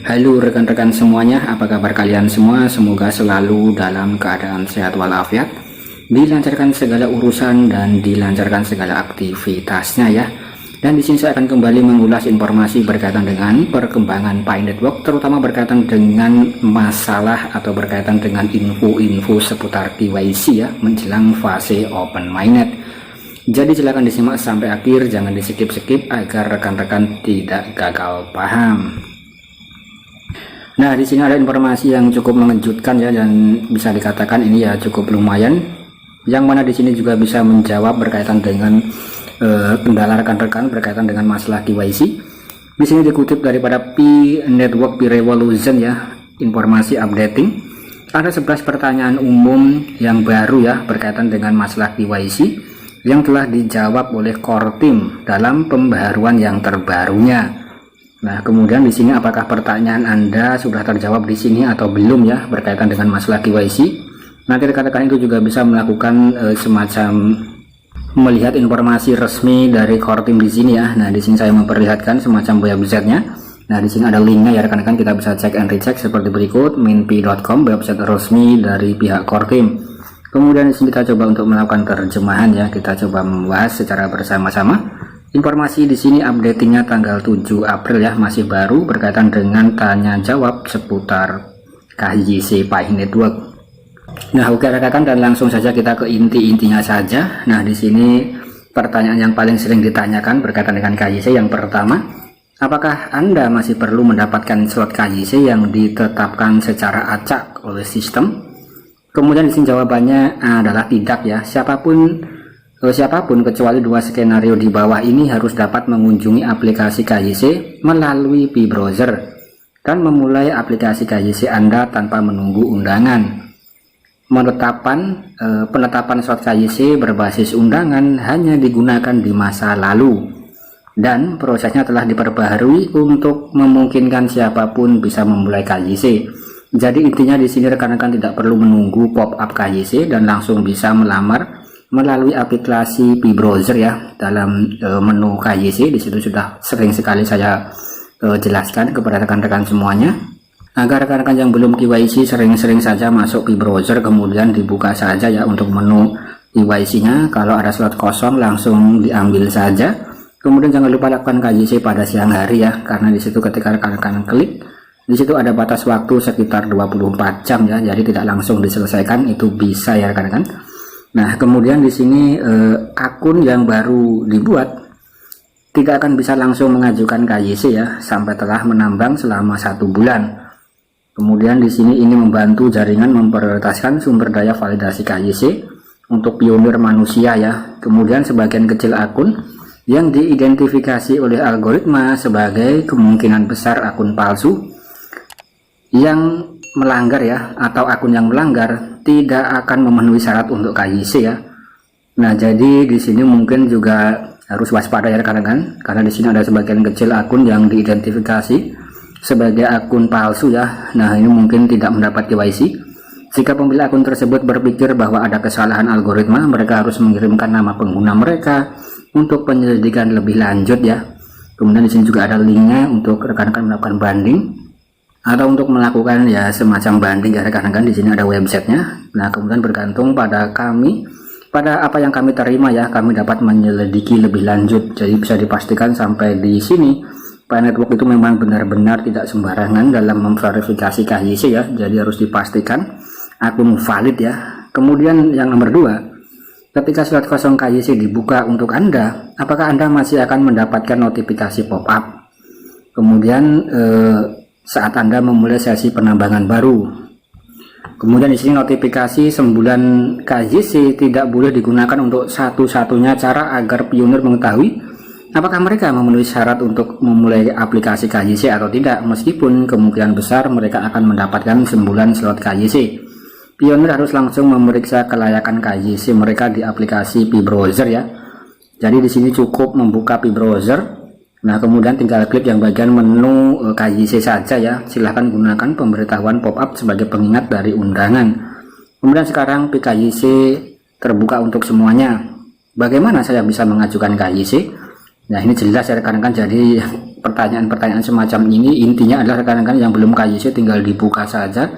Halo rekan-rekan semuanya, apa kabar kalian semua? Semoga selalu dalam keadaan sehat walafiat, dilancarkan segala urusan dan dilancarkan segala aktivitasnya ya. Dan di sini saya akan kembali mengulas informasi berkaitan dengan perkembangan Pi Network, terutama berkaitan dengan masalah atau berkaitan dengan info-info seputar KYC ya, menjelang fase open mainnet. Jadi silakan disimak sampai akhir, jangan di skip-skip agar rekan-rekan tidak gagal paham. Nah, di sini ada informasi yang cukup mengejutkan ya, dan bisa dikatakan ini ya cukup lumayan. Yang mana di sini juga bisa menjawab berkaitan dengan kendala rekan-rekan berkaitan dengan masalah KYC. Di sini dikutip daripada Pi Network Pi Revolution ya, informasi updating. Ada 11 pertanyaan umum yang baru ya berkaitan dengan masalah KYC yang telah dijawab oleh core team dalam pembaharuan yang terbarunya. Nah, kemudian di sini apakah pertanyaan Anda sudah terjawab di sini atau belum ya berkaitan dengan masalah KYC? Nanti rekan-rekan itu juga bisa melakukan semacam melihat informasi resmi dari core team di sini ya. Nah, di sini saya memperlihatkan semacam websitenya. Nah, di sini ada linknya ya rekan-rekan, kita bisa cek and recheck seperti berikut: minpi.com, website resmi dari pihak core team. Kemudian di sini kita coba untuk melakukan terjemahan ya, kita coba membahas secara bersama-sama. Informasi di sini updatingnya tanggal 7 April ya, masih baru berkaitan dengan tanya jawab seputar KYC Pi Network. Nah, oke rekan-rekan, dan langsung saja kita ke inti-intinya saja. Nah, di sini pertanyaan yang paling sering ditanyakan berkaitan dengan KYC yang pertama, apakah Anda masih perlu mendapatkan slot KYC yang ditetapkan secara acak oleh sistem? Kemudian di sini jawabannya adalah tidak ya. Siapapun kecuali dua skenario di bawah ini harus dapat mengunjungi aplikasi KYC melalui Pi Browser dan memulai aplikasi KYC Anda tanpa menunggu undangan. Penetapan slot KYC berbasis undangan hanya digunakan di masa lalu dan prosesnya telah diperbaharui untuk memungkinkan siapapun bisa memulai KYC. Jadi intinya di sini rekan-rekan tidak perlu menunggu pop-up KYC dan langsung bisa melamar melalui aplikasi Pi Browser ya. Dalam menu KYC di situ sudah sering sekali saya jelaskan kepada rekan-rekan semuanya, agar rekan-rekan yang belum KYC sering-sering saja masuk Pi Browser, kemudian dibuka saja ya untuk menu KYC-nya. Kalau ada slot kosong langsung diambil saja. Kemudian jangan lupa lakukan KYC pada siang hari ya, karena di situ ketika rekan-rekan klik di situ ada batas waktu sekitar 24 jam ya, jadi tidak langsung diselesaikan, itu bisa ya rekan-rekan. Nah, kemudian di sini akun yang baru dibuat tidak akan bisa langsung mengajukan KYC ya sampai telah menambang selama 1 bulan. Kemudian di sini ini membantu jaringan memprioritaskan sumber daya validasi KYC untuk pionir manusia ya. Kemudian sebagian kecil akun yang diidentifikasi oleh algoritma sebagai kemungkinan besar akun palsu yang melanggar ya, atau akun yang melanggar tidak akan memenuhi syarat untuk KYC ya. Nah, jadi di sini mungkin juga harus waspada ya rekan-rekan, karena di sini ada sebagian kecil akun yang diidentifikasi sebagai akun palsu ya. Nah, ini mungkin tidak mendapat KYC. Jika pemilik akun tersebut berpikir bahwa ada kesalahan algoritma, mereka harus mengirimkan nama pengguna mereka untuk penyelidikan lebih lanjut ya. Kemudian di sini juga ada linknya untuk rekan-rekan melakukan banding atau untuk melakukan ya semacam banding ya rekan-rekan. Di sini ada websitenya. Nah, kemudian bergantung pada kami, pada apa yang kami terima ya, kami dapat menyelidiki lebih lanjut. Jadi bisa dipastikan sampai di sini Pi Network itu memang benar-benar tidak sembarangan dalam memverifikasi KYC ya. Jadi harus dipastikan akun valid ya. Kemudian yang nomor 2, ketika slot kosong KYC dibuka untuk Anda, apakah Anda masih akan mendapatkan notifikasi pop-up? Kemudian saat Anda memulai sesi penambangan baru. Kemudian di sini notifikasi sembulan KYC tidak boleh digunakan untuk satu-satunya cara agar pionir mengetahui apakah mereka memenuhi syarat untuk memulai aplikasi KYC atau tidak, meskipun kemungkinan besar mereka akan mendapatkan sembulan slot KYC. Pionir harus langsung memeriksa kelayakan KYC mereka di aplikasi Pi Browser ya. Jadi di sini cukup membuka Pi Browser. Nah, kemudian tinggal klik yang bagian menu KYC saja ya. Silahkan gunakan pemberitahuan pop-up sebagai pengingat dari undangan. Kemudian sekarang Pi KYC terbuka untuk semuanya. Bagaimana saya bisa mengajukan KYC? Nah, ini jelas ya rekan-rekan, jadi pertanyaan-pertanyaan semacam ini, intinya adalah rekan-rekan yang belum KYC tinggal dibuka saja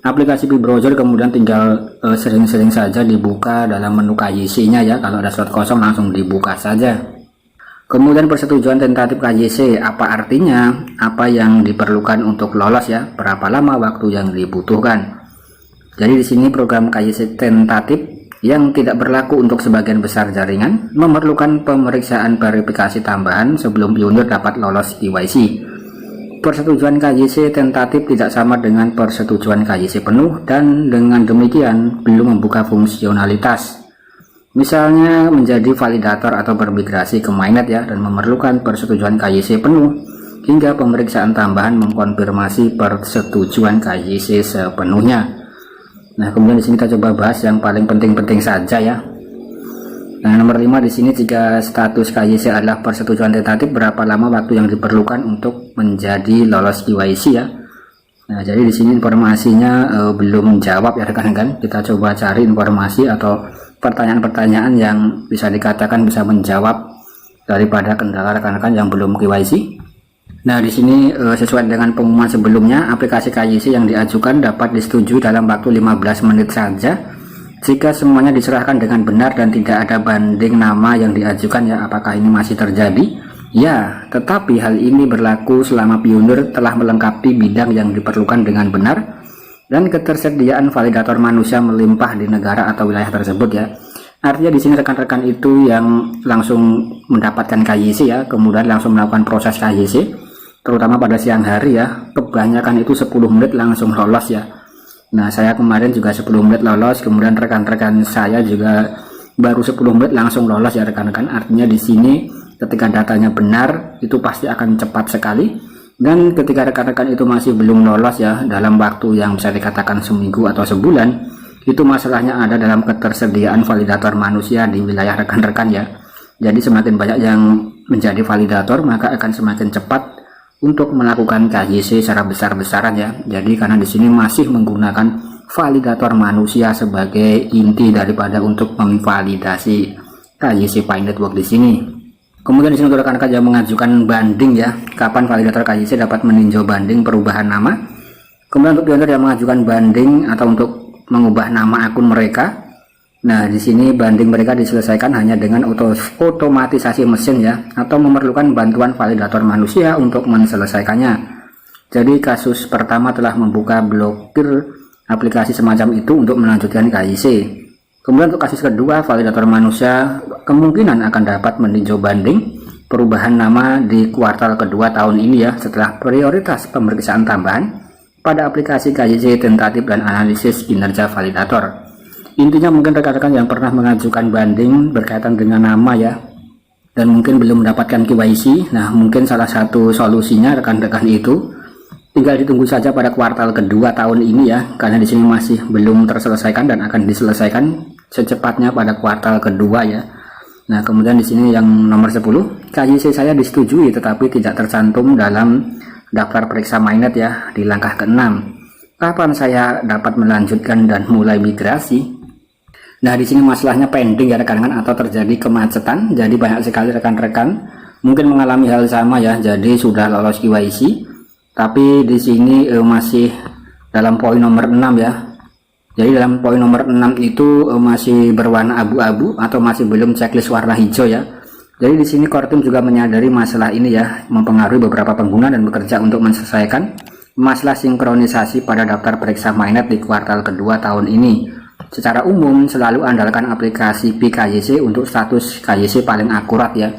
aplikasi P-Browser, kemudian tinggal sering-sering saja dibuka dalam menu KYC-nya ya. Kalau ada slot kosong langsung dibuka saja. Kemudian persetujuan tentatif KYC, apa artinya? Apa yang diperlukan untuk lolos ya? Berapa lama waktu yang dibutuhkan? Jadi di sini program KYC tentatif yang tidak berlaku untuk sebagian besar jaringan memerlukan pemeriksaan verifikasi tambahan sebelum user dapat lolos KYC. Persetujuan KYC tentatif tidak sama dengan persetujuan KYC penuh dan dengan demikian belum membuka fungsionalitas. Misalnya menjadi validator atau bermigrasi ke mainnet ya, dan memerlukan persetujuan KYC penuh hingga pemeriksaan tambahan mengkonfirmasi persetujuan KYC sepenuhnya. Nah, kemudian di sini kita coba bahas yang paling penting-penting saja ya. Nah, nomor 5 di sini, jika status KYC adalah persetujuan tentatif, berapa lama waktu yang diperlukan untuk menjadi lolos KYC ya. Nah, jadi di sini informasinya belum menjawab ya rekan-rekan. Kita coba cari informasi atau pertanyaan-pertanyaan yang bisa dikatakan bisa menjawab daripada kendala rekan-rekan yang belum KYC. Nah, di sini sesuai dengan pengumuman sebelumnya, aplikasi KYC yang diajukan dapat disetujui dalam waktu 15 menit saja jika semuanya diserahkan dengan benar dan tidak ada banding nama yang diajukan ya. Apakah ini masih terjadi? Ya, tetapi hal ini berlaku selama pioner telah melengkapi bidang yang diperlukan dengan benar dan ketersediaan validator manusia melimpah di negara atau wilayah tersebut ya. Artinya di sini rekan-rekan itu yang langsung mendapatkan KYC ya, kemudian langsung melakukan proses KYC, terutama pada siang hari ya, kebanyakan itu 10 menit langsung lolos ya. Nah, saya kemarin juga 10 menit lolos, kemudian rekan-rekan saya juga baru 10 menit langsung lolos ya rekan-rekan. Artinya di sini ketika datanya benar itu pasti akan cepat sekali, dan ketika rekan-rekan itu masih belum lolos ya dalam waktu yang bisa dikatakan seminggu atau sebulan, itu masalahnya ada dalam ketersediaan validator manusia di wilayah rekan-rekan ya. Jadi semakin banyak yang menjadi validator maka akan semakin cepat untuk melakukan KYC secara besar-besaran ya. Jadi karena di sini masih menggunakan validator manusia sebagai inti daripada untuk memvalidasi KYC Pi Network di sini. Kemudian di sini untuk rekan-rekan yang mengajukan banding ya, kapan validator KYC dapat meninjau banding perubahan nama. Kemudian untuk pioner yang mengajukan banding atau untuk mengubah nama akun mereka, nah di sini banding mereka diselesaikan hanya dengan otomatisasi mesin ya, atau memerlukan bantuan validator manusia untuk menyelesaikannya. Jadi kasus pertama telah membuka blokir aplikasi semacam itu untuk melanjutkan KYC. Kemudian untuk kasus kedua, validator manusia kemungkinan akan dapat meninjau banding perubahan nama di kuartal kedua tahun ini ya, setelah prioritas pemeriksaan tambahan pada aplikasi KYC tentatif dan analisis kinerja validator. Intinya mungkin rekan-rekan yang pernah mengajukan banding berkaitan dengan nama ya, dan mungkin belum mendapatkan KYC. Nah, mungkin salah satu solusinya rekan-rekan itu tinggal ditunggu saja pada kuartal kedua tahun ini ya, karena di sini masih belum terselesaikan dan akan diselesaikan secepatnya pada kuartal kedua ya. Nah, kemudian di sini yang nomor 10, KYC saya disetujui tetapi tidak tercantum dalam daftar periksa mainnet ya di langkah ke-6. Kapan saya dapat melanjutkan dan mulai migrasi? Nah, di sini masalahnya pending ya rekan-rekan, atau terjadi kemacetan. Jadi banyak sekali rekan-rekan mungkin mengalami hal sama ya. Jadi sudah lolos KYC, tapi di sini masih dalam poin nomor 6 ya. Jadi dalam poin nomor 6 itu masih berwarna abu-abu atau masih belum checklist warna hijau ya. Jadi di sini core team juga menyadari masalah ini ya, mempengaruhi beberapa pengguna dan bekerja untuk menyelesaikan masalah sinkronisasi pada daftar periksa mainnet di kuartal kedua tahun ini. Secara umum selalu andalkan aplikasi PKYC untuk status KYC paling akurat ya.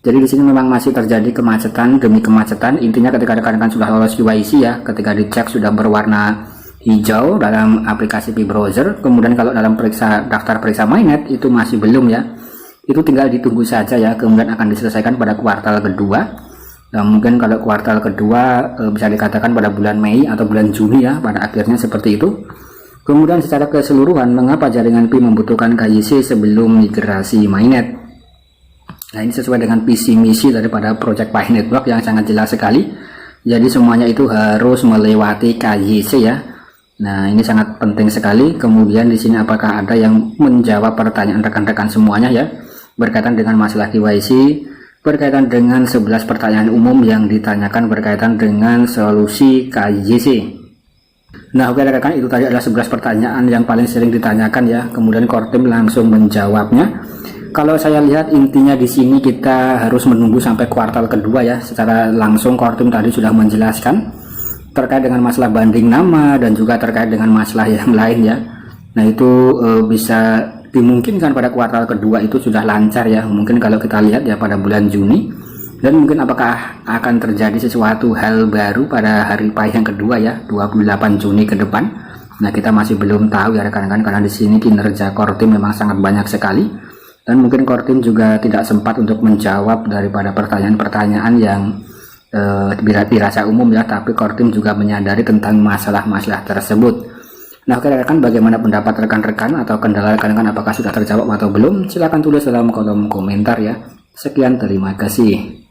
Jadi di sini memang masih terjadi kemacetan demi kemacetan. Intinya ketika rekan-rekan sudah lolos KYC ya, ketika dicek sudah berwarna hijau dalam aplikasi P-Browser, kemudian kalau dalam daftar periksa mainnet itu masih belum ya. Itu tinggal ditunggu saja ya, kemudian akan diselesaikan pada kuartal kedua. Nah, mungkin kalau kuartal kedua bisa dikatakan pada bulan Mei atau bulan Juni ya, pada akhirnya seperti itu. Kemudian secara keseluruhan, mengapa jaringan Pi membutuhkan KYC sebelum migrasi mainnet? Nah, ini sesuai dengan visi misi daripada Project Pi Network yang sangat jelas sekali. Jadi semuanya itu harus melewati KYC ya. Nah, ini sangat penting sekali. Kemudian di sini apakah ada yang menjawab pertanyaan rekan-rekan semuanya ya berkaitan dengan masalah KYC? berkaitan dengan 11 pertanyaan umum yang ditanyakan berkaitan dengan solusi KYC. Nah, oke rekan, itu tadi adalah 11 pertanyaan yang paling sering ditanyakan ya. Kemudian Kortim langsung menjawabnya. Kalau saya lihat intinya di sini kita harus menunggu sampai kuartal kedua ya. Secara langsung Kortim tadi sudah menjelaskan terkait dengan masalah banding nama dan juga terkait dengan masalah yang lain ya. Nah, itu bisa dimungkinkan pada kuartal kedua itu sudah lancar ya. Mungkin kalau kita lihat ya pada bulan Juni, dan mungkin apakah akan terjadi sesuatu hal baru pada hari pay yang kedua ya, 28 Juni ke depan. Nah, kita masih belum tahu ya rekan-rekan, karena di sini kinerja Kortim memang sangat banyak sekali, dan mungkin Kortim juga tidak sempat untuk menjawab daripada pertanyaan-pertanyaan yang dirasa umum ya, tapi Kortim juga menyadari tentang masalah-masalah tersebut. Nah, oke rekan, bagaimana pendapat rekan-rekan atau kendala rekan-rekan, apakah sudah terjawab atau belum? Silahkan tulis dalam kolom komentar ya. Sekian, terima kasih.